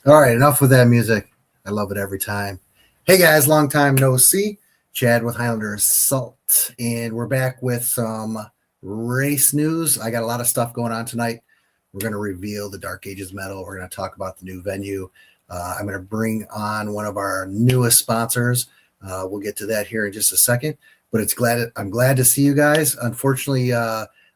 All right, enough with that music. I love it every time. Hey guys, long time no see. Chad with Highlander Salt, and we're back with some race news. I got a lot of stuff going on tonight. We're going to reveal the Dark Ages medal. We're going to talk about the new venue. I'm going to bring on one of our newest sponsors. We'll get to that here in just a second. But I'm glad to see you guys. Unfortunately,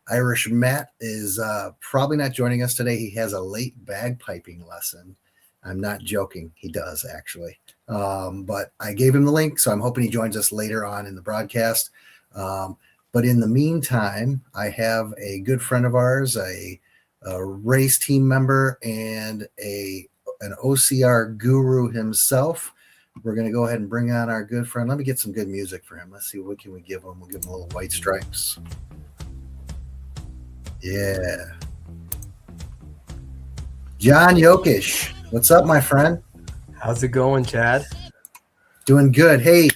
Irish Matt is probably not joining us today. He has a late bagpiping lesson. I'm not joking. He does, actually. But I gave him the link, so I'm hoping he joins us later on in the broadcast. But in the meantime, I have a good friend of ours, a race team member, and an OCR guru himself. We're going to go ahead and bring on our good friend. Let me get some good music for him. Let's see, what can we give him? We'll give him a little White Stripes. Yeah. John Yokish. What's up, my friend? How's it going, Chad? Doing good. Hey,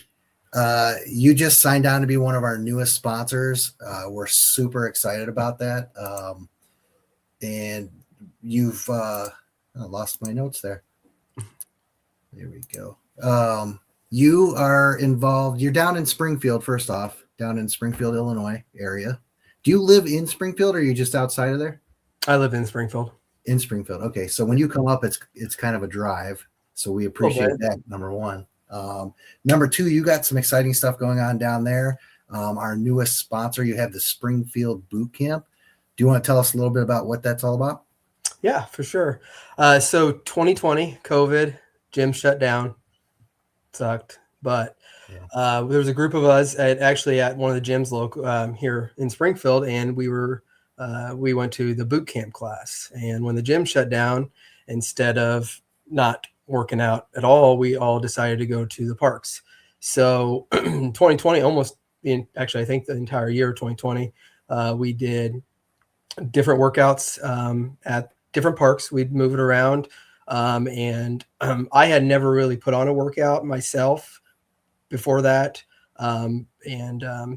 you just signed on to be one of our newest sponsors. We're super excited about that. And you've I lost my notes there. There we go. You are involved. You're down in Springfield, first off, down in Springfield, Illinois area. Do you live in Springfield, or are you just outside of there? I live in Springfield. In Springfield. Okay. So when you come up, it's kind of a drive. So we appreciate that, number one. Number two, you got some exciting stuff going on down there. Our newest sponsor, you have the Springfield Boot Camp. Do you want to tell us a little bit about what that's all about? Yeah, for sure. So 2020, COVID, gym shut down. Sucked. But there was a group of us at one of the gyms local here in Springfield, and we went to the boot camp class. And when the gym shut down, instead of not working out at all, we all decided to go to the parks. So 2020, I think the entire year of 2020, we did different workouts at different parks. We'd move it around. And I had never really put on a workout myself before that.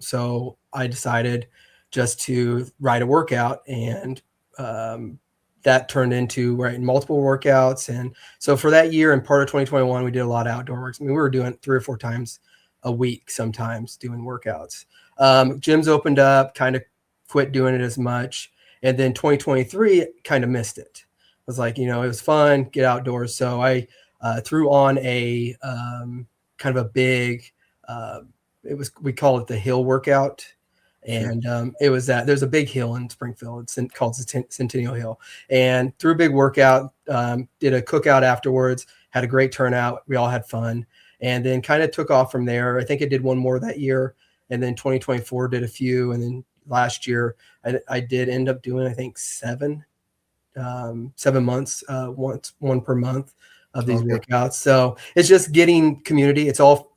So I decided just to write a workout, and that turned into writing multiple workouts. And so for that year and part of 2021, we did a lot of outdoor works. I mean, we were doing 3 or 4 times a week, sometimes doing workouts. Gyms opened up, kind of quit doing it as much. And then 2023 kind of missed it. I was like, it was fun, get outdoors. So I threw on a kind of a big, we call it the hill workout. And it was that there's a big hill in Springfield. It's called Centennial Hill. And threw a big workout, did a cookout afterwards, had a great turnout. We all had fun. And then kind of took off from there. I think I did one more that year. And then 2024 did a few. And then last year I did end up doing, I think, 7 months, one per month of these workouts. So it's just getting community.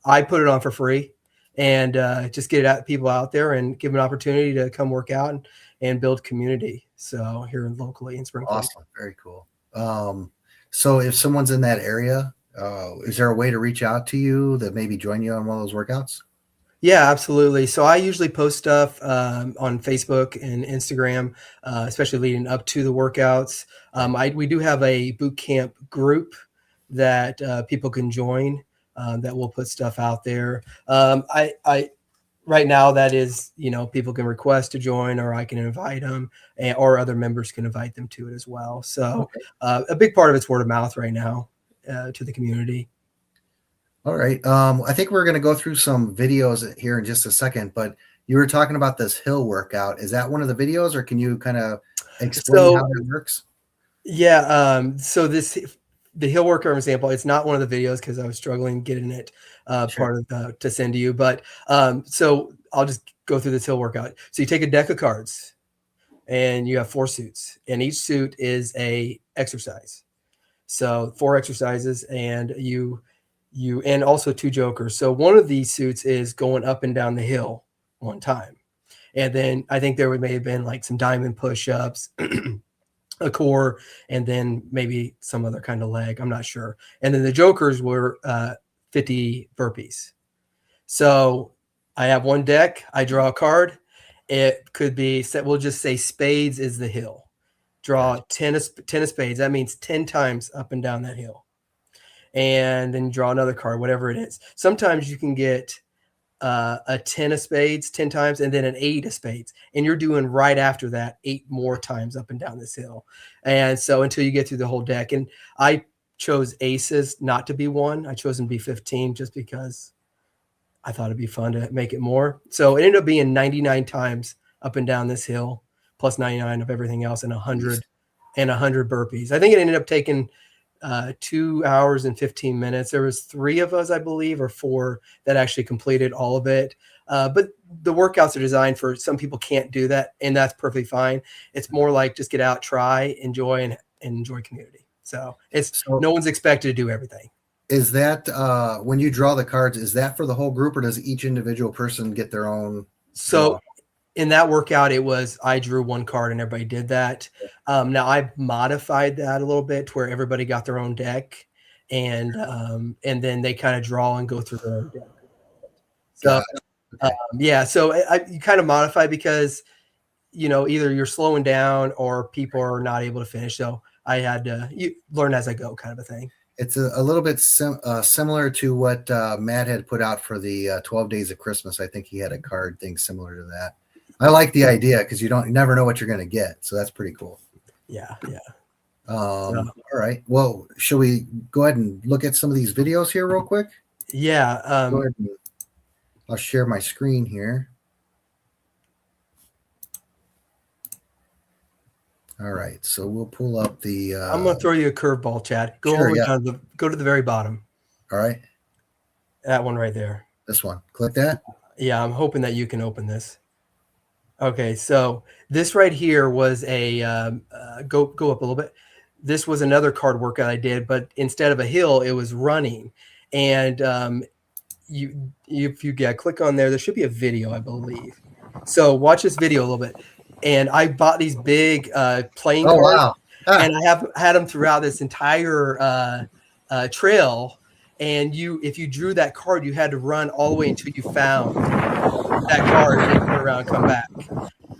I put it on for free. And just get people out there and give them an opportunity to come work out and build community. So here locally in Springfield. Awesome. Very cool. So if someone's in that area, is there a way to reach out to you that maybe join you on one of those workouts? Yeah, absolutely. So I usually post stuff on Facebook and Instagram, especially leading up to the workouts. We do have a boot camp group that people can join. That will put stuff out there. Right now that is, people can request to join, or I can invite them, or other members can invite them to it as well. So a big part of it's word of mouth right now to the community. All right. I think we're going to go through some videos here in just a second, but you were talking about this hill workout. Is that one of the videos, or can you kind of explain how that works? Yeah. So the hill workout example, it's not one of the videos because I was struggling getting it to send to you. But so I'll just go through this hill workout. So you take a deck of cards and you have 4 suits, and each suit is a exercise. So 4 exercises, and and also 2 jokers. So one of these suits is going up and down the hill one time. And then I think there may have been like some diamond push-ups, a core, and then maybe some other kind of leg. I'm not sure. And then the jokers were 50 burpees. So I have one deck. I draw a card. It could be, we'll just say spades is the hill. Draw 10 of spades. That means 10 times up and down that hill. and then draw another card, whatever it is. Sometimes you can get a 10 of spades 10 times and then an 8 of spades, and you're doing right after that 8 more times up and down this hill. And so until you get through the whole deck. And I chose aces not to be 1. I chose them to be 15 just because I thought it'd be fun to make it more. So it ended up being 99 times up and down this hill, plus 99 of everything else, and 100 burpees. I think it ended up taking 2 hours and 15 minutes. There was 3 of us, I believe, or 4 that actually completed all of it. But the workouts are designed for some people can't do that, and that's perfectly fine. It's more like just get out, try, enjoy, and enjoy community. So no one's expected to do everything. Is that when you draw the cards, is that for the whole group, or does each individual person get their own? So in that workout, it was I drew 1 card and everybody did that. Now I modified that a little bit to where everybody got their own deck, and then they kind of draw and go through their own deck. So yeah, so you kind of modify because either you're slowing down or people are not able to finish. So I had to learn as I go, kind of a thing. It's a little bit similar to what Matt had put out for the 12 Days of Christmas. I think he had a card thing similar to that. I like the idea because you never know what you're going to get. So that's pretty cool. Yeah. All right. Well, shall we go ahead and look at some of these videos here real quick? Yeah. Go ahead and, I'll share my screen here. All right, so we'll pull up the. I'm going to throw you a curveball, Chad. Go to the very bottom. All right. That one right there. This one. Click that. Yeah, I'm hoping that you can open this. Okay, so this right here was a go up a little bit. This was another card workout I did, but instead of a hill, it was running. And if you click on there should be a video, I believe. So watch this video a little bit. And I bought these big playing cards, wow. And I have had them throughout this entire trail. And if you drew that card, you had to run all the way until you found that card and turn around and come back.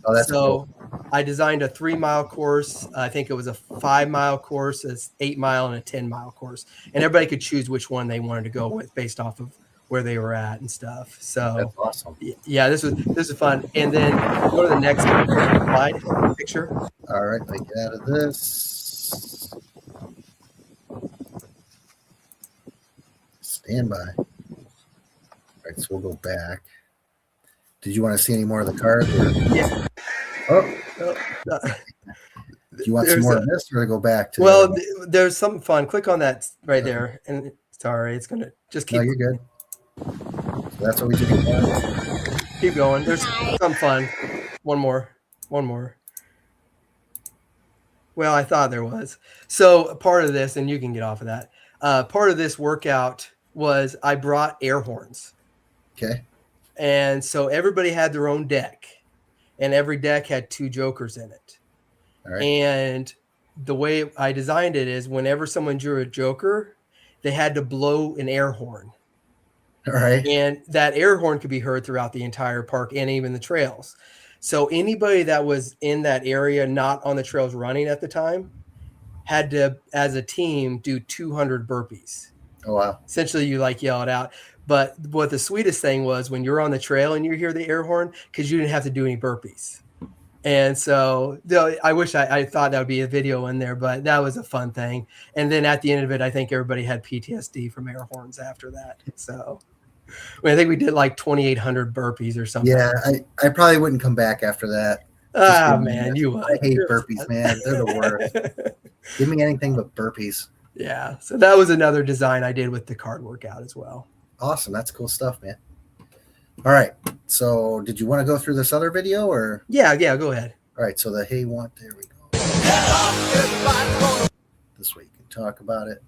Oh, that's so cool. I designed a 3-mile course. I think it was a 5-mile course, an 8-mile, and a 10-mile course. And everybody could choose which one they wanted to go with based off of where they were at and stuff. So that's awesome. Yeah, this was fun. And then go to the next slide picture. All right, let me get out of this. Stand by. All right, so we'll go back. Did you want to see any more of the cards? Yeah. Do you want some more of this, or to go back to? Well, there's something fun. Click on that right there. And sorry, it's gonna just keep. No, you're good. So that's what we do. Keep going. There's some fun. One more. Well, I thought there was. So part of this, and you can get off of that. Part of this workout was I brought air horns. Okay. And so everybody had their own deck, and every deck had 2 jokers in it. All right. And the way I designed it is whenever someone drew a joker, they had to blow an air horn. All right. And that air horn could be heard throughout the entire park and even the trails. So anybody that was in that area, not on the trails running at the time, had to, as a team, do 200 burpees. Oh, wow. Essentially, you yell it out. But what the sweetest thing was when you're on the trail and you hear the air horn, because you didn't have to do any burpees. And so I wish I thought that would be a video in there, but that was a fun thing. And then at the end of it, I think everybody had PTSD from air horns after that. So I think we did 2,800 burpees or something. Yeah, I probably wouldn't come back after that. Man, you would. I hate burpees, man. They're the worst. Give me anything but burpees. Yeah. So that was another design I did with the card workout as well. Awesome. That's cool stuff, man. All right. So did you want to go through this other video or? Yeah, go ahead. All right. So there we go. This way you can talk about it.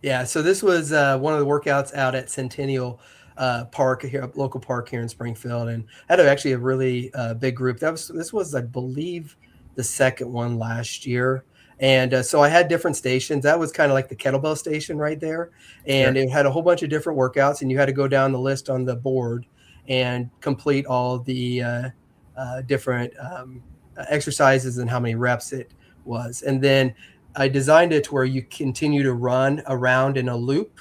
Yeah. So this was one of the workouts out at Centennial Park here, a local park here in Springfield, and had actually a really big group. This was, I believe, the second one last year. And so I had different stations. That was kind of like the kettlebell station right there. And It had a whole bunch of different workouts, and you had to go down the list on the board and complete all the different exercises and how many reps it was. And then I designed it to where you continue to run around in a loop,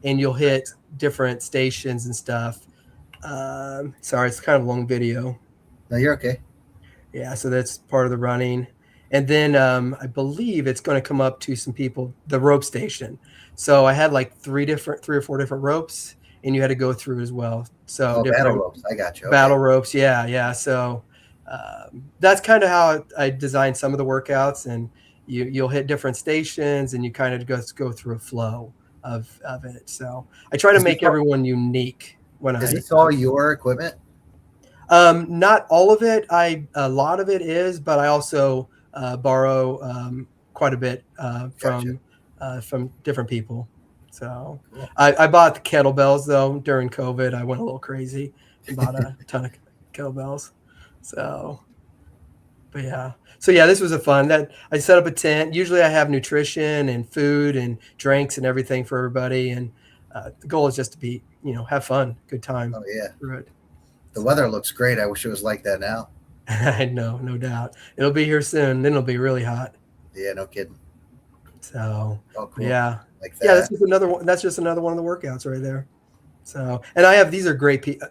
and you'll hit different stations and stuff. Sorry, it's kind of a long video. No, you're okay. Yeah, so that's part of the running. And then I believe it's going to come up to some people, the rope station. So I had like three or four different ropes, and you had to go through as well. So Oh, battle different ropes. I got you. Okay. battle ropes. Yeah, yeah. So that's kind of how I designed some of the workouts, and you'll hit different stations, and you kind of go through a flow of it. So I try to Is this make everyone unique when is I. this all your equipment? Not all of it. A lot of it is, but I also borrow quite a bit Gotcha. from different people. So Cool. I bought the kettlebells though during COVID. I went a little crazy and bought a ton of kettlebells. So, but yeah. So yeah, this was a fun. That I set up a tent. Usually I have nutrition and food and drinks and everything for everybody. And the goal is just to be, have fun, good time Oh yeah. through it. The weather looks great. I wish it was like that now. I know, no doubt. It'll be here soon. Then it'll be really hot. Yeah, no kidding. So, Oh, cool. yeah, Like yeah. That's that. just another one. That's just another one of the workouts right there. So, and these are great,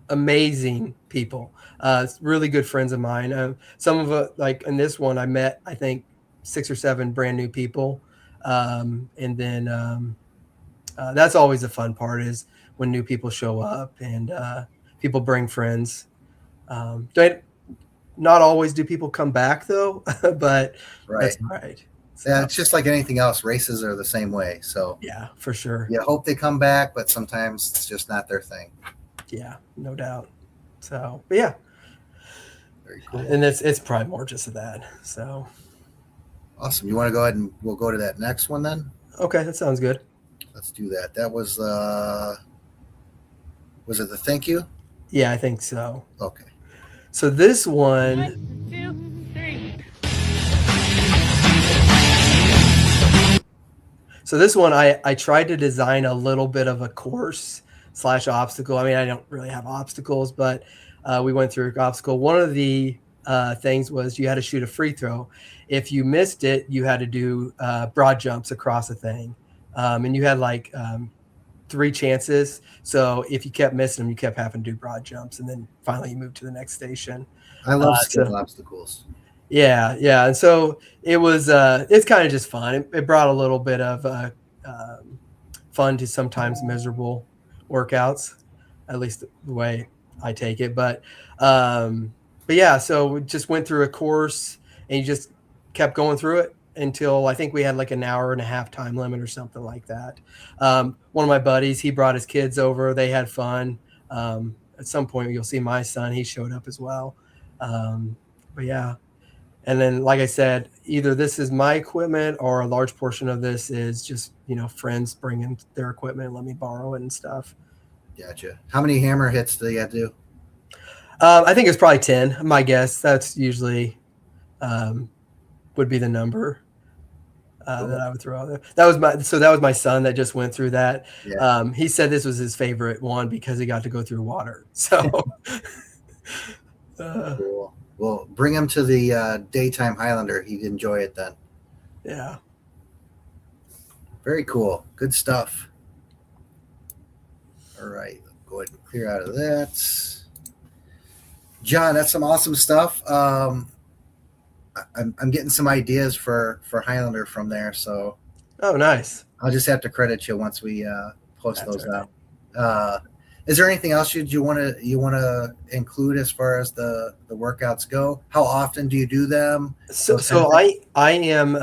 amazing people. Really good friends of mine. Some of like in this one, I met I think 6 or 7 brand new people, and then that's always the fun part is when new people show up and people bring friends. Not always do people come back though, but Right. that's all right. Yeah, So it's just like anything else. Races are the same way. So yeah, for sure. you hope they come back, but sometimes it's just not their thing. Yeah, no doubt. So, but yeah, Very cool. and it's probably more just of that. So Awesome. You want to go ahead and we'll go to that next one then? okay, that sounds good. Let's do that. That was it the thank you? Yeah, I think so. Okay. So this one, 1, 2, 3. I tried to design a little bit of a course / obstacle. I mean, I don't really have obstacles, but we went through an obstacle. One of the things was you had to shoot a free throw. If you missed it, you had to do broad jumps across a thing, and you had like 3 chances. So if you kept missing them, you kept having to do broad jumps, and then finally you moved to the next station. I love So skill obstacles. yeah, yeah, and so it was. It's kind of just fun. It brought a little bit of fun to sometimes miserable workouts, at least the way I take it. But yeah, so we just went through a course, and you just kept going through it until I think we had like an hour and a half time limit or something like that. One of my buddies, he brought his kids over. They had fun. At some point, you'll see my son. He showed up as well. But yeah. And then, like I said, either this is my equipment or a large portion of this is just, friends bringing their equipment and let me borrow it and stuff. Gotcha. How many hammer hits do you have to do? I think it's probably 10. My guess. That's usually would be the number that I would throw out there. That was my son that just went through that. Yeah. He said this was his favorite one because he got to go through water. So Cool. Well, bring him to the daytime Highlander. He'd enjoy it then. yeah. Very cool. Good stuff. All right. Go ahead and clear out of that. John, that's some awesome stuff. I'm getting some ideas for Highlander from there, so Oh, nice. I'll just have to credit you once we post That's those all right. out. Is there anything else you want to include as far as the workouts go? How often do you do them? So I am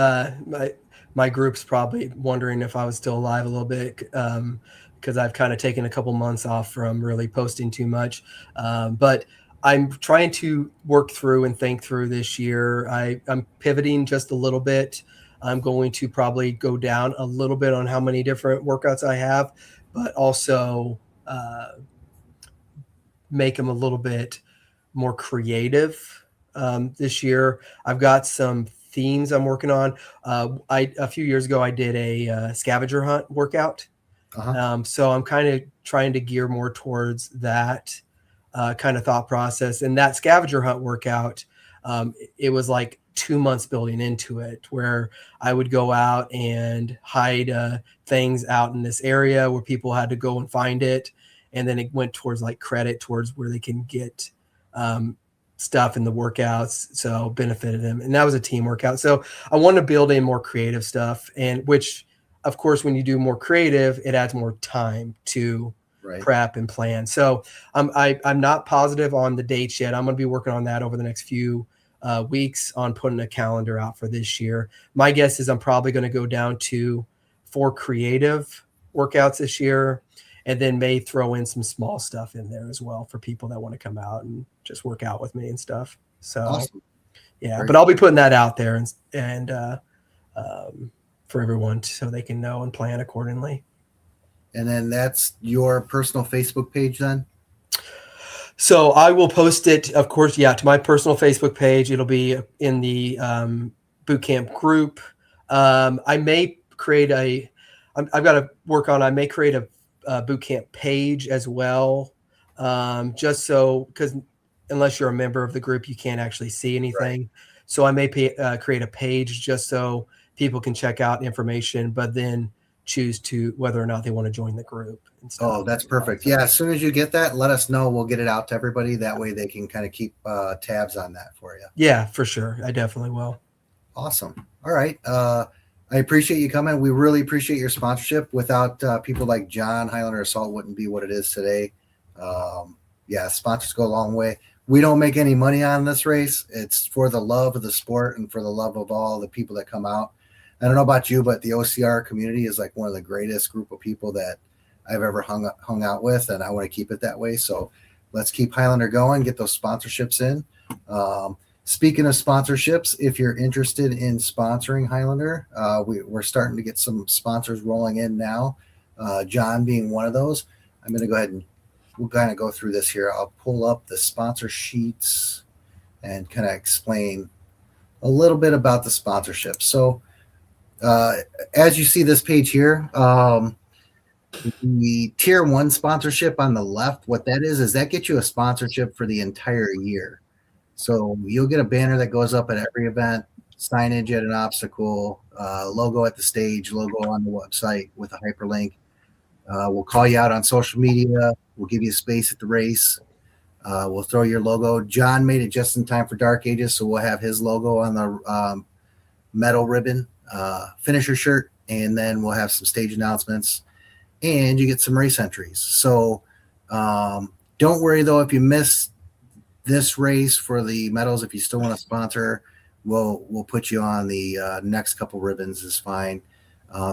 my group's probably wondering if I was still alive a little bit because I've kind of taken a couple months off from really posting too much. But I'm trying to work through and think through this year. I'm pivoting just a little bit. I'm going to probably go down a little bit on how many different workouts I have, but also make them a little bit more creative this year. I've got some themes I'm working on. A few years ago, I did a scavenger hunt workout. Uh-huh. So I'm kind of trying to gear more towards that kind of thought process. And that scavenger hunt workout, it was like 2 months building into it, where I would go out and hide things out in this area where people had to go and find it. And then it went towards like credit towards where they can get stuff in the workouts. So benefited them. And that was a team workout. So I wanted to build in more creative stuff, and which of course, when you do more creative, it adds more time to prep and plan. So I'm not positive on the dates yet. I'm going to be working on that over the next few weeks on putting a calendar out for this year. My guess is I'm probably going to go down to 4 creative workouts this year, and then may throw in some small stuff in there as well for people that want to come out and just work out with me and stuff. So awesome. Yeah, but I'll be putting that out there and for everyone so they can know and plan accordingly. And then that's your personal Facebook page then? So I will post it, of course, to my personal Facebook page. It'll be in the boot camp group. I may create I've got to work on, I may create a boot camp page as well. Just so, because unless you're a member of the group, you can't actually see anything. Right. So I may create a page just so people can check out information, but then choose to whether or not they want to join the group. And stuff. Oh, that's perfect. Yeah, as soon as you get that, let us know. We'll get it out to everybody. That way they can kind of keep tabs on that for you. Yeah, for sure. I definitely will. Awesome. All right. I appreciate you coming. We really appreciate your sponsorship. Without people like John, Highlander Assault wouldn't be what it is today. Sponsors go a long way. We don't make any money on this race. It's for the love of the sport and for the love of all the people that come out. I don't know about you, but the OCR community is like one of the greatest group of people that I've ever hung out with, and I want to keep it that way. So let's keep Highlander going, get those sponsorships in. Speaking of sponsorships, if you're interested in sponsoring Highlander, we're starting to get some sponsors rolling in now, John being one of those. I'm going to go ahead and we'll kind of go through this here. I'll pull up the sponsor sheets and kind of explain a little bit about the sponsorship. So as you see this page here, the tier 1 sponsorship on the left, what that is that gets you a sponsorship for the entire year. So you'll get a banner that goes up at every event, signage at an obstacle, logo at the stage, logo on the website with a hyperlink. We'll call you out on social media. We'll give you space at the race. We'll throw your logo. John made it just in time for Dark Ages, so we'll have his logo on the metal ribbon finisher shirt, and then we'll have some stage announcements, and you get some race entries. So don't worry though if you miss this race for the medals. If you still want to sponsor, we'll put you on the next couple ribbons is fine.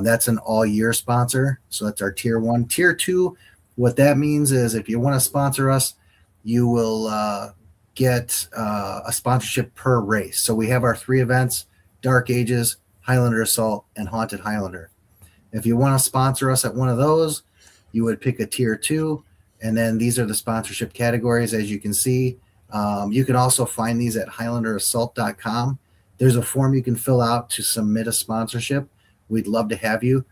That's an all year sponsor, so that's our tier 1. Tier 2, what that means is if you want to sponsor us, you will get a sponsorship per race. So we have our 3 events: Dark Ages, Highlander Assault, and Haunted Highlander. If you want to sponsor us at one of those, you would pick a tier 2, and then these are the sponsorship categories. As you can see, you can also find these at HighlanderAssault.com. There's a form you can fill out to submit a sponsorship. We'd love to have you.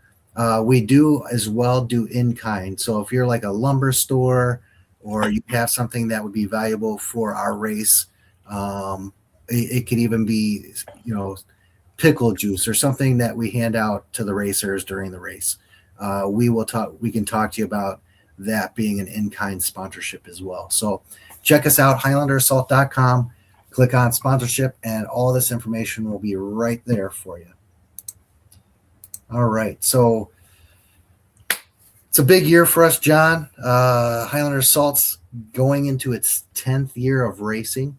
We do as well do in-kind. So if you're like a lumber store or you have something that would be valuable for our race, it could even be, pickle juice or something that we hand out to the racers during the race. We can talk to you about that being an in-kind sponsorship as well. So check us out, HighlanderAssault.com, click on sponsorship, and all this information will be right there for you. All right. So it's a big year for us, John. Highlander Assault's going into its 10th year of racing.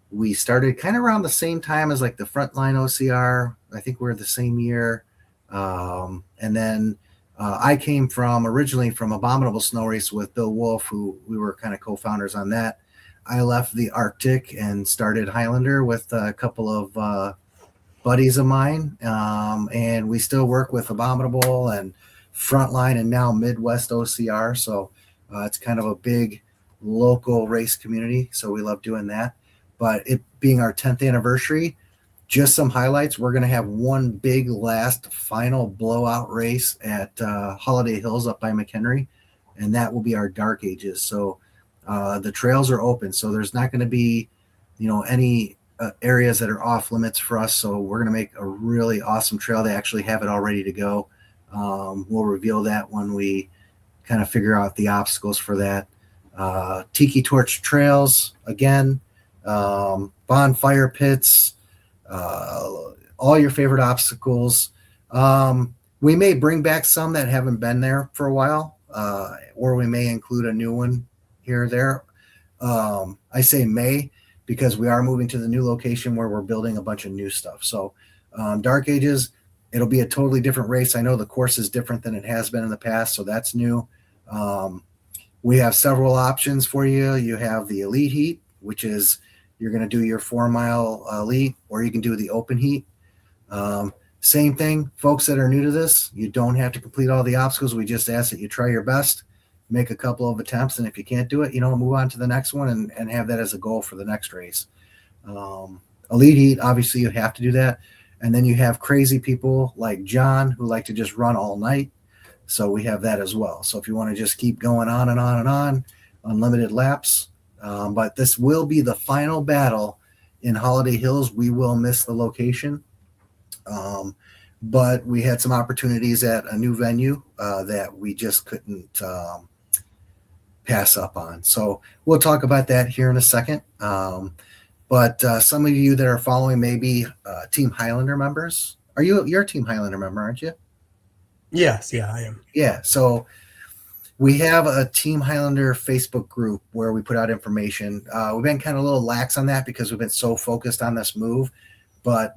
We started kind of around the same time as like the Frontline OCR. I think we're the same year. And then I came originally from Abominable Snow Race with Bill Wolf, who we were kind of co-founders on that. I left the Arctic and started Highlander with a couple of buddies of mine. And we still work with Abominable and Frontline and now Midwest OCR. So it's kind of a big local race community. So we love doing that. But it being our 10th anniversary, just some highlights. We're going to have one big last final blowout race at Holiday Hills up by McHenry, and that will be our Dark Ages. So the trails are open, so there's not going to be, any areas that are off limits for us. So we're going to make a really awesome trail. They actually have it all ready to go. We'll reveal that when we kind of figure out the obstacles for that. Tiki Torch trails, again, bonfire pits, all your favorite obstacles. We may bring back some that haven't been there for a while, or we may include a new one here or there. I say may because we are moving to the new location where we're building a bunch of new stuff. So Dark Ages, it'll be a totally different race. I know the course is different than it has been in the past, so that's new. We have several options for you. You have the Elite Heat, which is you're going to do your 4 mile elite, or you can do the open heat. Same thing, folks that are new to this, you don't have to complete all the obstacles. We just ask that you try your best, make a couple of attempts, and if you can't do it, move on to the next one and have that as a goal for the next race. Elite Heat, obviously you have to do that. And then you have crazy people like John who like to just run all night. So we have that as well. So if you want to just keep going on and on and on, unlimited laps. But this will be the final battle in Holiday Hills. We will miss the location. But we had some opportunities at a new venue that we just couldn't pass up on. So we'll talk about that here in a second. But some of you that are following may be Team Highlander members. You're a Team Highlander member, aren't you? Yes, yeah, I am. Yeah, so we have a Team Highlander Facebook group where we put out information. We've been kind of a little lax on that because we've been so focused on this move, but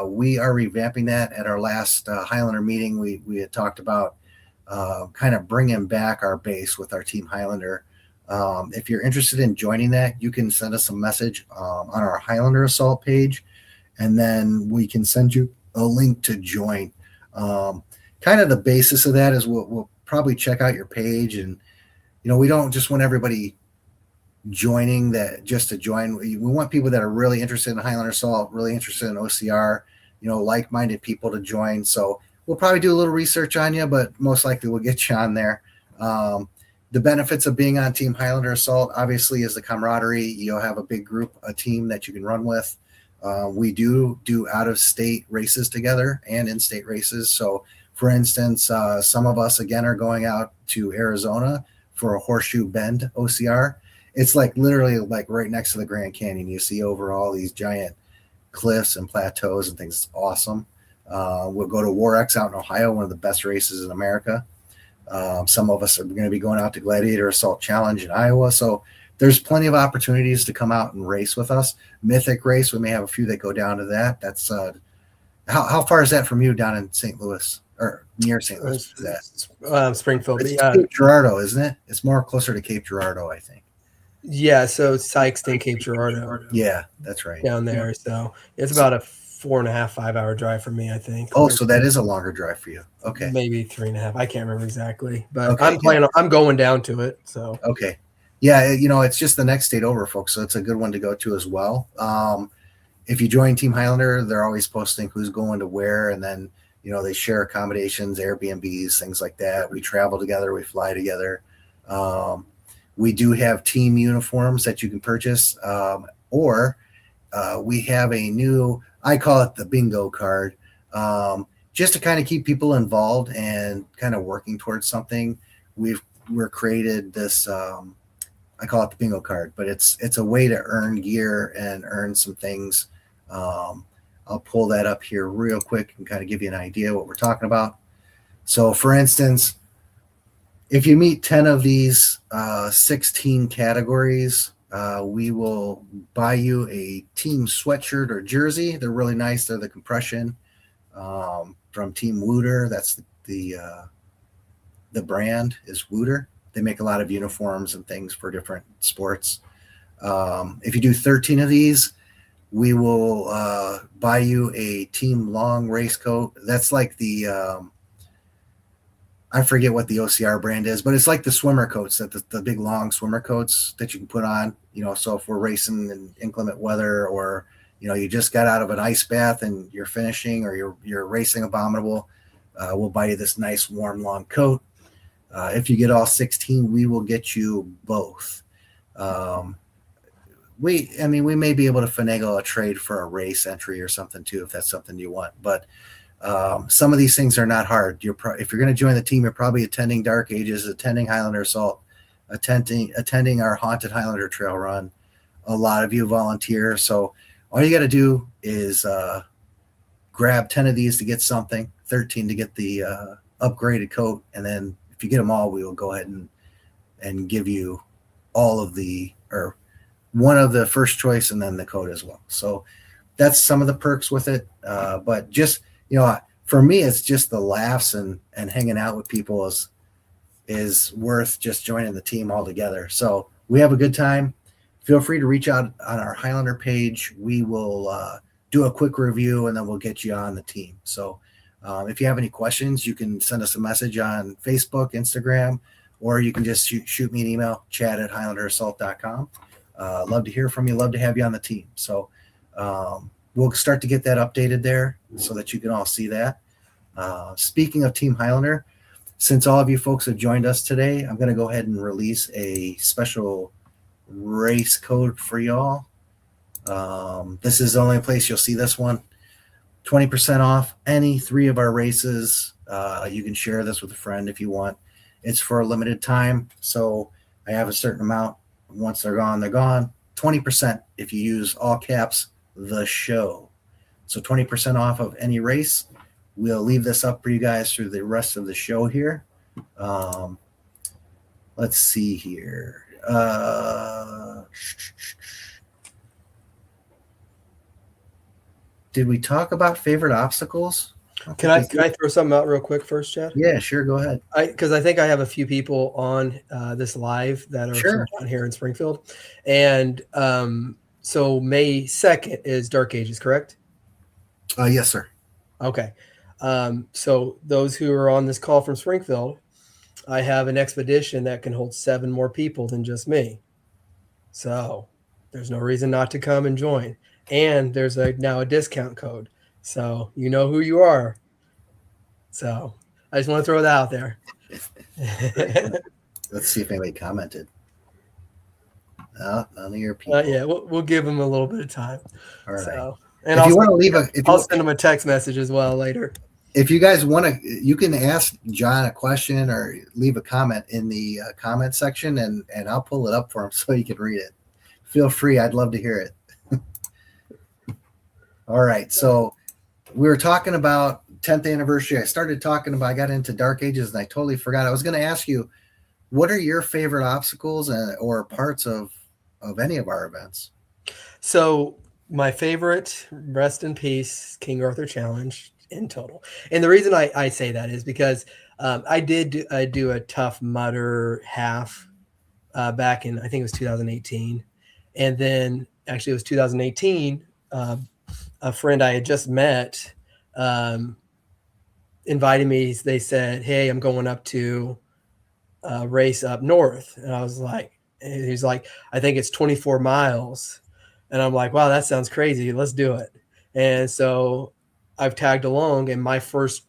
we are revamping that. At our last Highlander meeting, we had talked about kind of bringing back our base with our Team Highlander. If you're interested in joining that, you can send us a message on our Highlander Assault page, and then we can send you a link to join. Kind of the basis of that is we'll probably check out your page, and we don't just want everybody joining that just to join. We want people that are really interested in Highlander Assault, really interested in OCR, like-minded people to join. So we'll probably do a little research on you, but most likely we'll get you on there. The benefits of being on Team Highlander Assault, obviously, is the camaraderie. You'll have a big group, a team that you can run with. We do out-of-state races together and in-state races. So, for instance, some of us, again, are going out to Arizona for a Horseshoe Bend OCR. It's literally right next to the Grand Canyon. You see over all these giant cliffs and plateaus and things. It's awesome. We'll go to Warx out in Ohio, one of the best races in America. Some of us are going to be going out to Gladiator Assault Challenge in Iowa. So there's plenty of opportunities to come out and race with us. Mythic Race, we may have a few that go down to that. That's how far is that from you down in St. Louis or near St. Louis? Springfield. It's Cape Girardeau, isn't it? It's more closer to Cape Girardeau, I think. Yeah, so Sykeston, Cape Girardeau. Yeah, that's right. Down there. So it's about a 4.5, 5 hour drive for me, I think. Oh, so that is a longer drive for you. Okay. Maybe 3.5. I can't remember exactly, but okay. I'm going down to it. So okay. Yeah, it's just the next state over, folks. So it's a good one to go to as well. If you join Team Highlander, they're always posting who's going to where, and then they share accommodations, Airbnbs, things like that. We travel together, we fly together. We do have team uniforms that you can purchase, or we have a new, I call it the bingo card, just to kind of keep people involved and kind of working towards something. We're created this, I call it the bingo card, but it's a way to earn gear and earn some things. I'll pull that up here real quick and kind of give you an idea what we're talking about. So for instance, if you meet 10 of these 16 categories, we will buy you a team sweatshirt or jersey. They're really nice. They're the compression from Team Wooter. That's the brand is Wooter. They make a lot of uniforms and things for different sports. If you do 13 of these, we will buy you a team long race coat. That's like the I forget what the OCR brand is, but it's like the swimmer coats, that the big long swimmer coats that you can put on, so if we're racing in inclement weather, or, you just got out of an ice bath and you're finishing, or you're racing Abominable, we'll buy you this nice warm long coat. If you get all 16, we will get you both. we may be able to finagle a trade for a race entry or something too, if that's something you want. But some of these things are not hard. If you're going to join the team, you're probably attending Dark Ages, attending Highlander Assault, attending our Haunted Highlander Trail Run. A lot of you volunteer, so all you got to do is grab 10 of these to get something, 13 to get the upgraded coat, and then if you get them all, we will go ahead and give you all of the, or one of the first choice and then the coat as well. So that's some of the perks with it. But just, for me, it's just the laughs and hanging out with people is worth just joining the team altogether. So we have a good time. Feel free to reach out on our Highlander page. We will do a quick review and then we'll get you on the team. So if you have any questions, you can send us a message on Facebook, Instagram, or you can just shoot me an email, chad@highlanderassault.com. Love to hear from you. Love to have you on the team. So we'll start to get that updated there so that you can all see that. Speaking of Team Highlander, since all of you folks have joined us today, I'm going to go ahead and release a special race code for y'all. This is the only place you'll see this one. 20% off any 3 of our races. You can share this with a friend if you want. It's for a limited time, so I have a certain amount. Once they're gone, they're gone. 20% if you use all caps, the show. So 20% off of any race. We'll leave this up for you guys through the rest of the show here. Let's see here. Did we talk about favorite obstacles? Can I throw something out real quick first, Chad? Yeah, sure. Go ahead. Because I think I have a few people on this live that are Sure. from down here in Springfield. And so May 2nd is Dark Ages, correct? Yes, sir. Okay. So those who are on this call from Springfield, I have an expedition that can hold 7 more people than just me. So there's no reason not to come and join. And there's now a discount code. So you know who you are. So I just want to throw that out there. Let's see if anybody commented. No, none of your people. Yeah, we'll give them a little bit of time. All right. So, and if I'll you want to leave I'll send them a text message as well later. If you guys want to, you can ask John a question or leave a comment in the comment section, and I'll pull it up for him so he can read it. Feel free. I'd love to hear it. All right. So we were talking about 10th anniversary. I got into Dark Ages and I totally forgot. I was going to ask you, what are your favorite obstacles or parts of any of our events? So my favorite, rest in peace, King Arthur Challenge in total. And the reason I say that is because I do a Tough Mudder half back in, I think it was 2018. And then actually it was 2018. A friend I had just met invited me. They said, "Hey, I'm going up to race up north." And I was like, he's like, "I think it's 24 miles." And I'm like, "Wow, that sounds crazy. Let's do it." And so I've tagged along, and my first,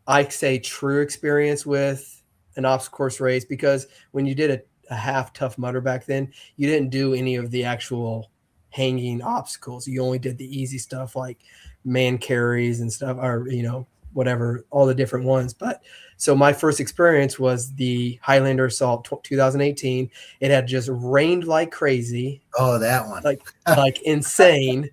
I say, true experience with an obstacle course race, because when you did a half Tough Mudder back then, you didn't do any of the actual hanging obstacles. You only did the easy stuff like man carries and stuff, or whatever, all the different ones. But so my first experience was the Highlander Assault 2018. It had just rained like crazy. Oh, that one. like insane.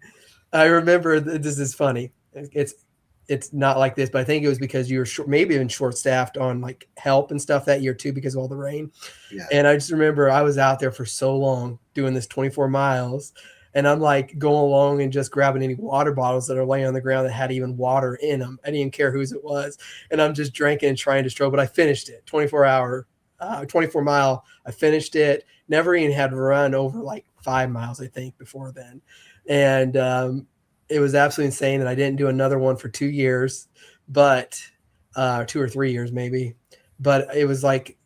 I remember, this is funny. It's not like this, but I think it was because you were maybe even short-staffed on like help and stuff that year too, because of all the rain. Yeah. And I just remember I was out there for so long doing this 24 miles. And I'm like going along and just grabbing any water bottles that are laying on the ground that had even water in them. I didn't even care whose it was. And I'm just drinking and trying to stroke, but I finished it. 24 mile. I finished it. Never even had run over like 5 miles, I think, before then. And it was absolutely insane. And I didn't do another one for 2 years, but 2 or 3 years maybe. But it was like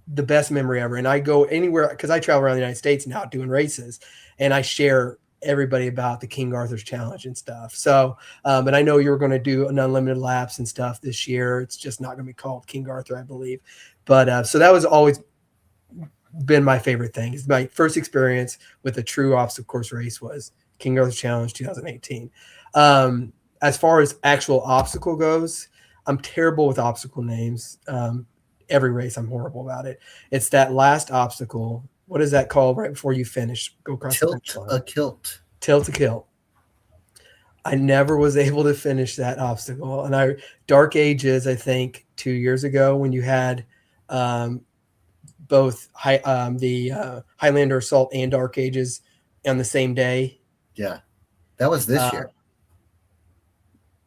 the best memory ever. And I go anywhere, because I travel around the United States now doing races, and I share everybody about the King Arthur's Challenge and stuff. So, and I know you're going to do an unlimited laps and stuff this year. It's just not going to be called King Arthur, I believe. But so that was always been my favorite thing. It's my first experience with a true obstacle course race was King Arthur Challenge 2018. As far as actual obstacle goes, I'm terrible with obstacle names. Every race, I'm horrible about it. It's that last obstacle. What is that called right before you finish? Go across the finish Tilt line. a kilt. Tilt a kill. I never was able to finish that obstacle. And Dark Ages, I think 2 years ago when you had both Highlander Assault and Dark Ages on the same day. Yeah, that was this year.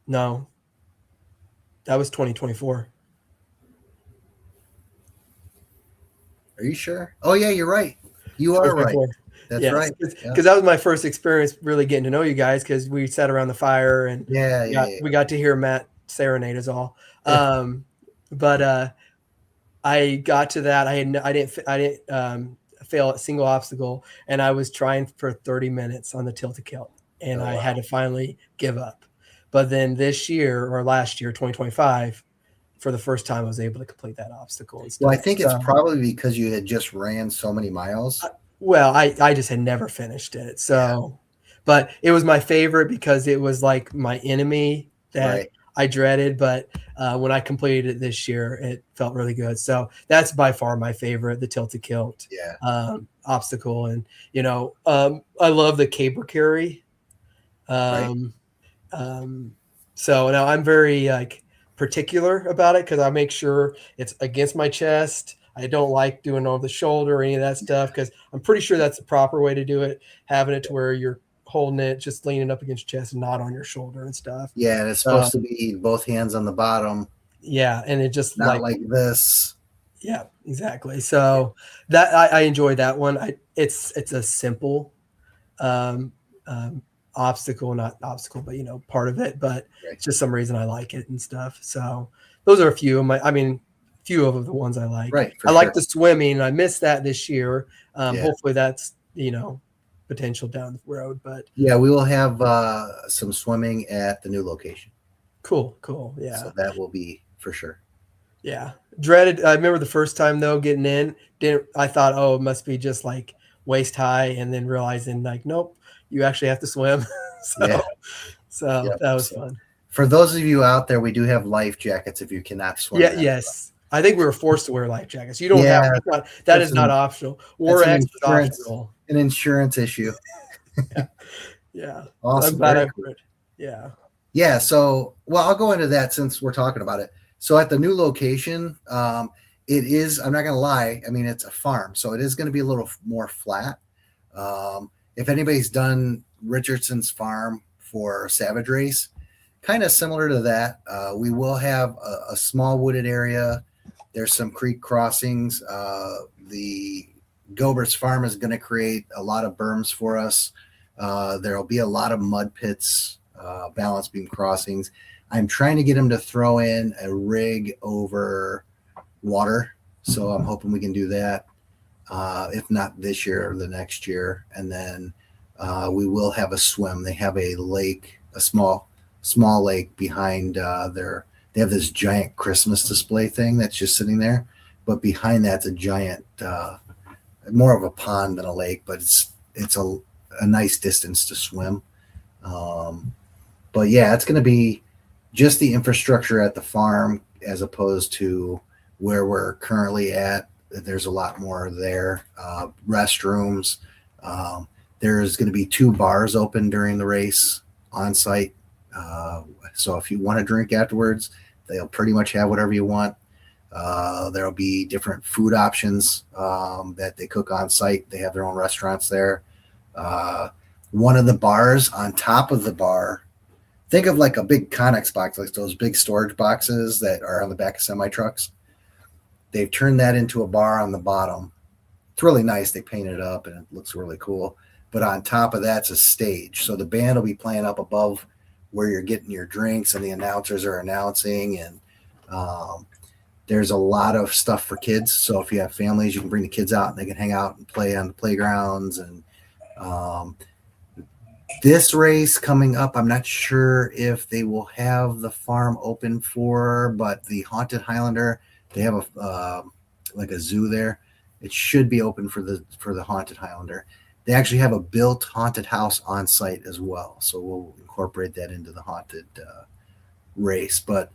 No, that was 2024. Are you sure? Oh yeah, you're right. You are right. That's right. Because that was my first experience really getting to know you guys, because we sat around the fire and we got to hear Matt serenade us all. But I got to that. I didn't fail a single obstacle, and I was trying for 30 minutes on the tilt a kilt, and I had to finally give up. But then this year or last year, 2025, for the first time, I was able to complete that obstacle. And stuff. Well, I think it's probably because you had just ran so many miles. Well, I just had never finished it. So, but it was my favorite because it was like my enemy that I dreaded. But when I completed it this year, it felt really good. So that's by far my favorite, the tilted kilt obstacle. And, I love the caber carry. So now I'm very particular about it because I make sure it's against my chest. I don't like doing over the shoulder or any of that stuff because I'm pretty sure that's the proper way to do it. Having it to where you're holding it, just leaning up against your chest and not on your shoulder and stuff. Yeah, and it's supposed to be both hands on the bottom. Yeah, and it just not like this. Yeah, exactly. So that I enjoy that one. It's a simple obstacle, not obstacle, but part of it. But it's just some reason I like it and stuff. So those are a few of few of the ones I like. Right. I like the swimming. I missed that this year. Hopefully that's potential down the road. But yeah, we will have some swimming at the new location. Cool. Yeah. So that will be for sure. Yeah. Dreaded. I remember the first time though getting in. I thought, it must be just like waist high, and then realizing like, nope, you actually have to swim. So that was fun. For those of you out there, we do have life jackets if you cannot swim. Yeah. Yes. I think we were forced to wear life jackets. You don't have to. That is not optional. Or optional. An insurance issue. Yeah. Awesome. I'm glad I heard. Yeah. Yeah. So, I'll go into that since we're talking about it. So at the new location, it is, I'm not going to lie. I mean, it's a farm, so it is going to be a little more flat. If anybody's done Richardson's farm for Savage Race, kind of similar to that, we will have a small wooded area. There's some creek crossings. The Gobert's farm is going to create a lot of berms for us. There'll be a lot of mud pits, balance beam crossings. I'm trying to get him to throw in a rig over water. So I'm hoping we can do that. If not this year or the next year. And then we will have a swim. They have a lake, a small lake behind they have this giant Christmas display thing that's just sitting there. But behind that's a giant, more of a pond than a lake, but it's a nice distance to swim. But yeah, it's going to be just the infrastructure at the farm as opposed to where we're currently at. There's a lot more there. Restrooms. There's going to be 2 bars open during the race on site. So if you want to drink afterwards, they'll pretty much have whatever you want. There'll be different food options that they cook on site. They have their own restaurants there. One of the bars on top of the bar, think of like a big Connex box, like those big storage boxes that are on the back of semi trucks. They've turned that into a bar on the bottom. It's really nice. They painted it up and it looks really cool. But on top of that's a stage. So the band will be playing up above where you're getting your drinks and the announcers are announcing. And there's a lot of stuff for kids. So if you have families, you can bring the kids out and they can hang out and play on the playgrounds. And this race coming up, I'm not sure if they will have the farm open for, but the Haunted Highlander, they have like a zoo there. it should be open for the haunted Highlander. They actually have a built haunted house on site as well, so we'll incorporate that into the haunted race. But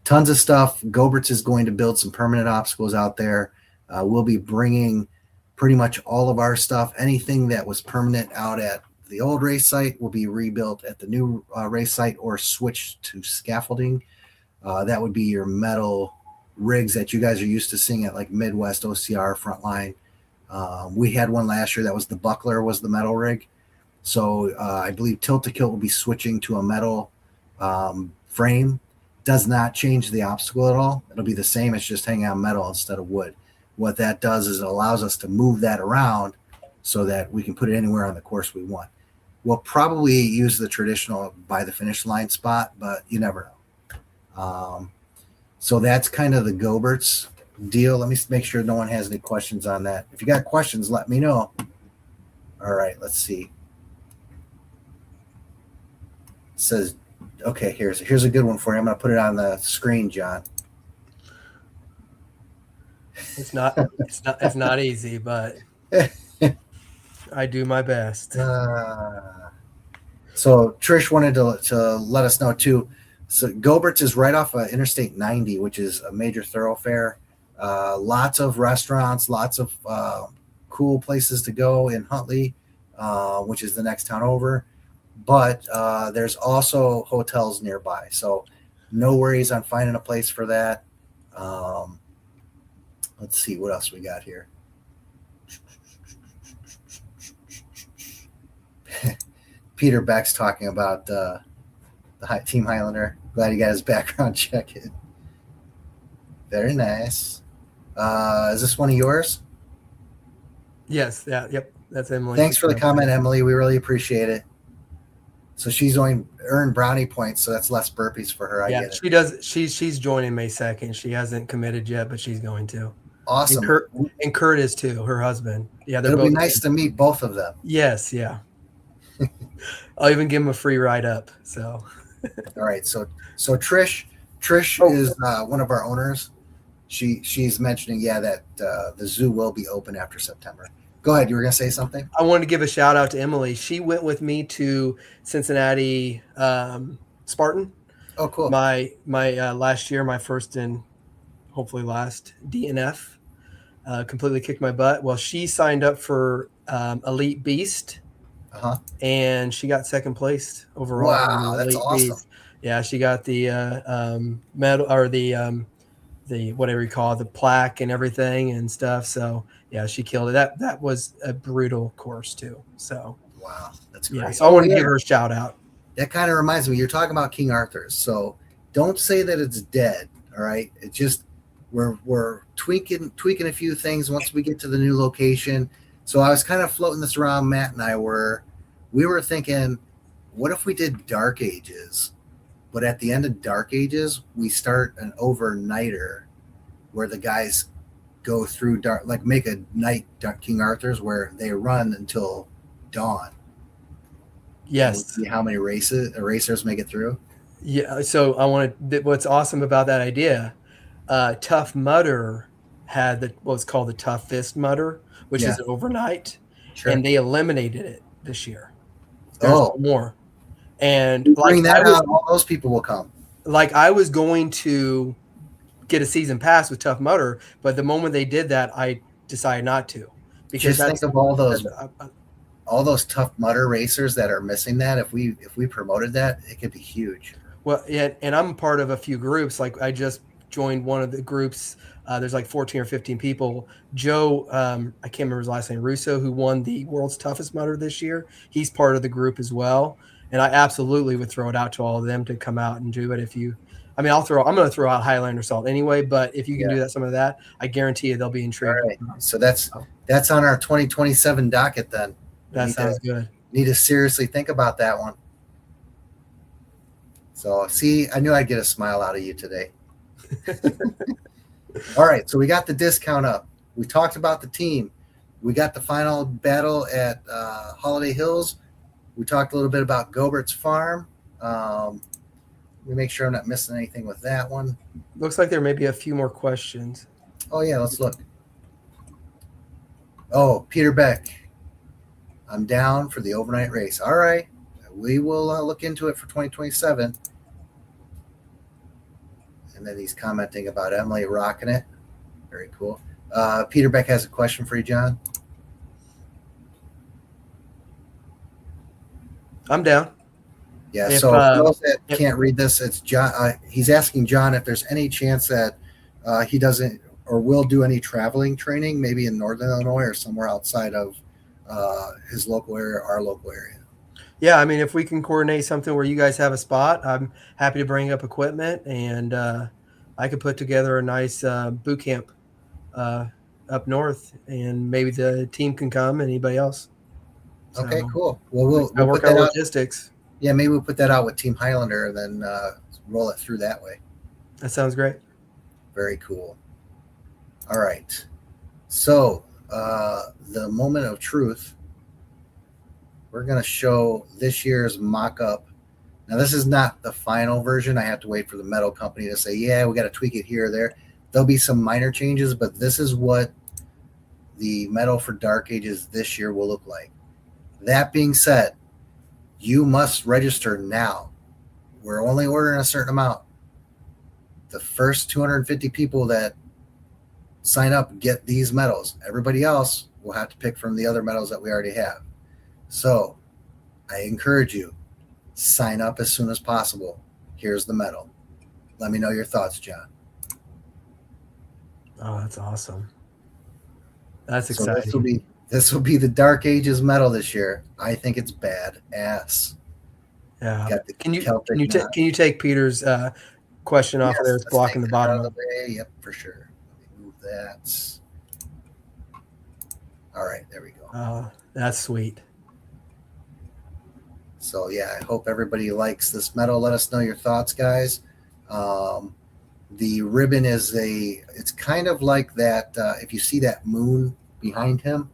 tons of stuff. Gobert's is going to build some permanent obstacles out there. We'll be bringing pretty much all of our stuff. Anything that was permanent out at the old race site will be rebuilt at the new race site or switched to scaffolding. That would be your metal rigs that you guys are used to seeing at like Midwest OCR Frontline. We had one last year that was the buckler, was the metal rig. So I believe Tilt to Kilt will be switching to a metal frame. Does not change the obstacle at all. It'll be the same. It's just hanging on metal instead of wood. What that does is it allows us to move that around so that we can put it anywhere on the course we want. We'll probably use the traditional by the finish line spot, but you never know. So that's kind of the Gobert's deal. Let me make sure no one has any questions on that. If you got questions, let me know. All right, let's see. It says, okay, here's a good one for you. I'm going to put it on the screen, John. It's not easy, but I do my best. So Trish wanted to let us know too. So Gobert's is right off of Interstate 90, which is a major thoroughfare. Lots of restaurants, lots of cool places to go in Huntley, which is the next town over. But there's also hotels nearby. So no worries on finding a place for that. Let's see what else we got here. Peter Beck's talking about the Team Highlander. Glad he got his background check in. Very nice. Is this one of yours? Yes. Yeah. Yep. That's Emily. Thanks for the comment, Emily. We really appreciate it. So she's going to earn brownie points, so that's less burpees for her. I get it. She does. She's joining May 2nd. She hasn't committed yet, but she's going to. Awesome. And Kurt is too, her husband. Yeah, it'll be nice to meet both of them. Yes, yeah. I'll even give him a free ride up. So. All right. So Trish is one of our owners. She's mentioning that the zoo will be open after September. Go ahead. You were going to say something? I wanted to give a shout out to Emily. She went with me to Cincinnati Spartan. Oh, cool. My last year, my first and hopefully last DNF. Completely kicked my butt. Well, she signed up for Elite Beast. Uh-huh. And she got second place overall. Wow, that's awesome. Beast. Yeah, she got the medal or the whatever you call it, the plaque and everything and stuff. So yeah, she killed it. That was a brutal course too. So wow, that's great. Yeah, so I want to give her a shout out. That kind of reminds me. You're talking about King Arthur's, so don't say that it's dead. All right, it just we're tweaking a few things once we get to the new location. So I was kind of floating this around. Matt and I were thinking, what if we did Dark Ages? But at the end of Dark Ages, we start an overnighter where the guys go through dark, like make a night King Arthur's where they run until dawn. Yes. See how many racers make it through. Yeah. So I want to. What's awesome about that idea? Tough Mudder had what's called the Tough Fist Mudder, which is an overnight, and they eliminated it this year. There's more. And bring that out, all those people will come. Like I was going to get a season pass with Tough Mudder, but the moment they did that, I decided not to. Because just think of all those Tough Mudder racers that are missing that. If we promoted that, it could be huge. Well, and I'm part of a few groups. Like I just joined one of the groups. There's like 14 or 15 people. Joe, I can't remember his last name, Russo, who won the World's Toughest Mudder this year. He's part of the group as well. And I absolutely would throw it out to all of them to come out and do it. I'm going to throw out Highlander Salt anyway, but if you can do some of that, I guarantee you they'll be intrigued. All right. So that's on our 2027 docket then. That sounds good. Need to seriously think about that one. So see, I knew I'd get a smile out of you today. All right. So we got the discount up. We talked about the team. We got the final battle at Holiday Hills. We talked a little bit about Gobert's Farm. Let me make sure I'm not missing anything with that one. Looks like there may be a few more questions. Oh, yeah, let's look. Oh, Peter Beck. I'm down for the overnight race. All right. We will look into it for 2027. And then he's commenting about Emily rocking it. Very cool. Peter Beck has a question for you, John. I'm down. Yeah. If, So for those that if- can't read this, it's John. He's asking John if there's any chance that he doesn't or will do any traveling training, maybe in Northern Illinois or somewhere outside of his local area, our local area. Yeah, I mean, if we can coordinate something where you guys have a spot, I'm happy to bring up equipment, and I could put together a nice boot camp up north, and maybe the team can come. Anybody else? So, Okay, cool. Well, I we'll work put that on out. logistics. Yeah, maybe we'll put that out with Team Highlander and then roll it through that way. That sounds great. Very cool. All right. So the moment of truth, we're going to show this year's mock-up. Now, this is not the final version. I have to wait for the metal company to say, yeah, we got to tweak it here or there. There'll be some minor changes, but this is what the metal for Dark Ages this year will look like. That being said, you must register now. We're only ordering a certain amount. The first 250 people that sign up get these medals. Everybody else will have to pick from the other medals that we already have. So I encourage you, sign up as soon as possible. Here's the medal. Let me know your thoughts, John. Oh, that's awesome. That's So exciting. this will be the Dark Ages medal this year. I think it's bad ass. Yeah. Got the Can Celtic knot. you take Peter's question off of there? It's Let's blocking take the that bottom out of of the way. Yep, for sure. Let me move that. All right, there we go. Oh, that's sweet. So yeah, I hope everybody likes this medal. Let us know your thoughts, guys. The ribbon it's kind of like that. If you see that moon behind him,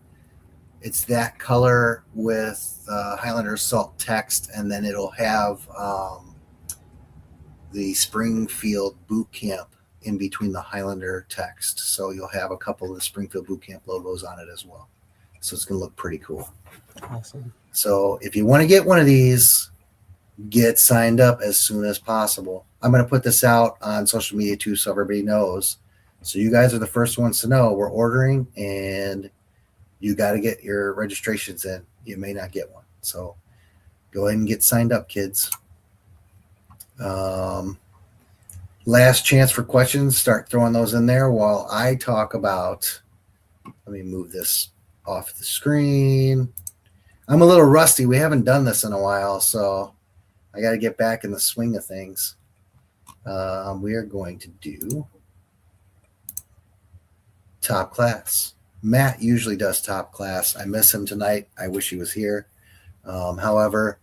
it's that color with Highlander Salt text, and then it'll have the Springfield Boot Camp in between the Highlander text. So you'll have a couple of the Springfield Boot Camp logos on it as well. So it's going to look pretty cool. Awesome. So if you want to get one of these, get signed up as soon as possible. I'm going to put this out on social media too, so everybody knows. So you guys are the first ones to know we're ordering, and you got to get your registrations in. You may not get one. So go ahead and get signed up, kids. Last chance for questions. Start throwing those in there while I talk about. Let me move this off the screen. I'm a little rusty. We haven't done this in a while, so I got to get back in the swing of things. We are going to do top class. Matt usually does top class. I miss him tonight. I wish he was here. However,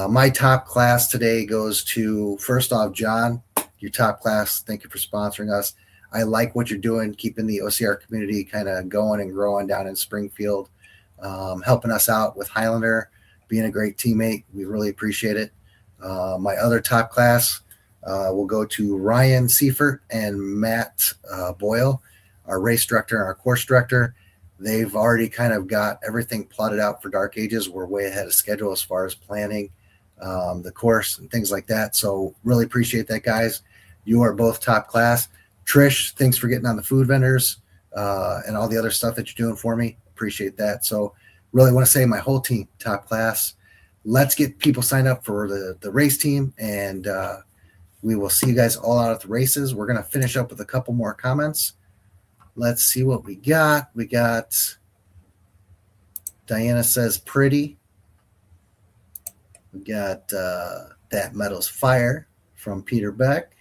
my top class today goes to, first off, John, your top class. Thank you for sponsoring us. I like what you're doing, keeping the OCR community kind of going and growing down in Springfield, helping us out with Highlander, being a great teammate. We really appreciate it. My other top class will go to Ryan Seifert and Matt Boyle, our race director and our course director. They've already kind of got everything plotted out for Dark Ages. We're way ahead of schedule as far as planning the course and things like that. So really appreciate that, guys. You are both top class. Trish, thanks for getting on the food vendors and all the other stuff that you're doing for me. Appreciate that. So really want to say my whole team, top class. Let's get people signed up for the race team, and we will see you guys all out at the races. We're going to finish up with a couple more comments. Let's see what we got. We got Diana says pretty. We got that medal's fire from Peter Beck.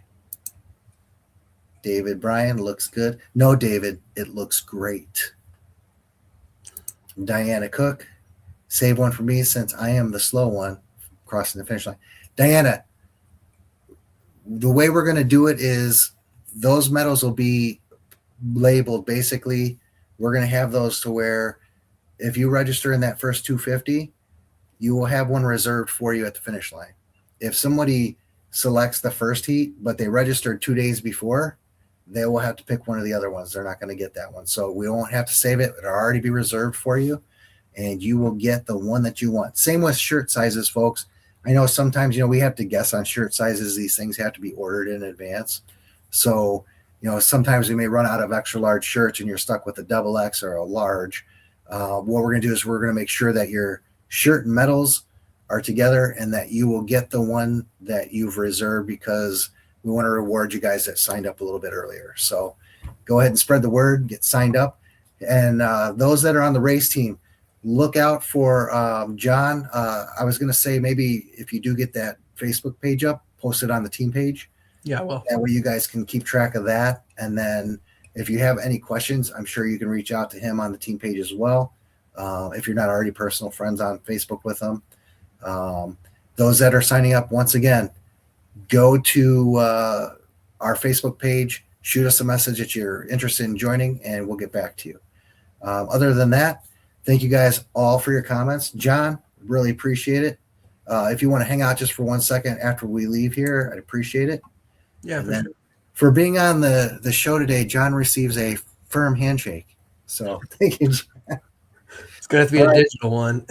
David Bryan looks good. No, David, it looks great. Diana Cook, save one for me since I am the slow one crossing the finish line. Diana, the way we're going to do it is those medals will be labeled. Basically, we're going to have those to where if you register in that first 250, you will have one reserved for you at the finish line. If somebody selects the first heat, but they registered 2 days before, they will have to pick one of the other ones. They're not going to get that one. So we won't have to save it. It'll already be reserved for you, and you will get the one that you want. Same with shirt sizes, folks. I know sometimes, we have to guess on shirt sizes. These things have to be ordered in advance. So, sometimes we may run out of extra large shirts and you're stuck with a double X or a large. What we're going to do is we're going to make sure that your shirt and medals are together and that you will get the one that you've reserved, because we want to reward you guys that signed up a little bit earlier. So go ahead and spread the word, get signed up. And those that are on the race team, look out for John. I was going to say, maybe if you do get that Facebook page up, post it on the team page. Yeah, well, that way you guys can keep track of that. And then if you have any questions, I'm sure you can reach out to him on the team page as well. If you're not already personal friends on Facebook with him. Those that are signing up, once again, go to our Facebook page, shoot us a message that you're interested in joining, and we'll get back to you. Other than that, thank you guys all for your comments. John, really appreciate it. If you want to hang out just for 1 second after we leave here, I'd appreciate it. yeah, And for then sure. for being on the show today, John receives a firm handshake. So thank you. It's going to have to be All a right. digital one.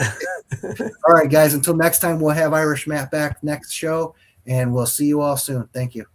All right, guys, until next time, we'll have Irish Matt back next show, and we'll see you all soon. Thank you.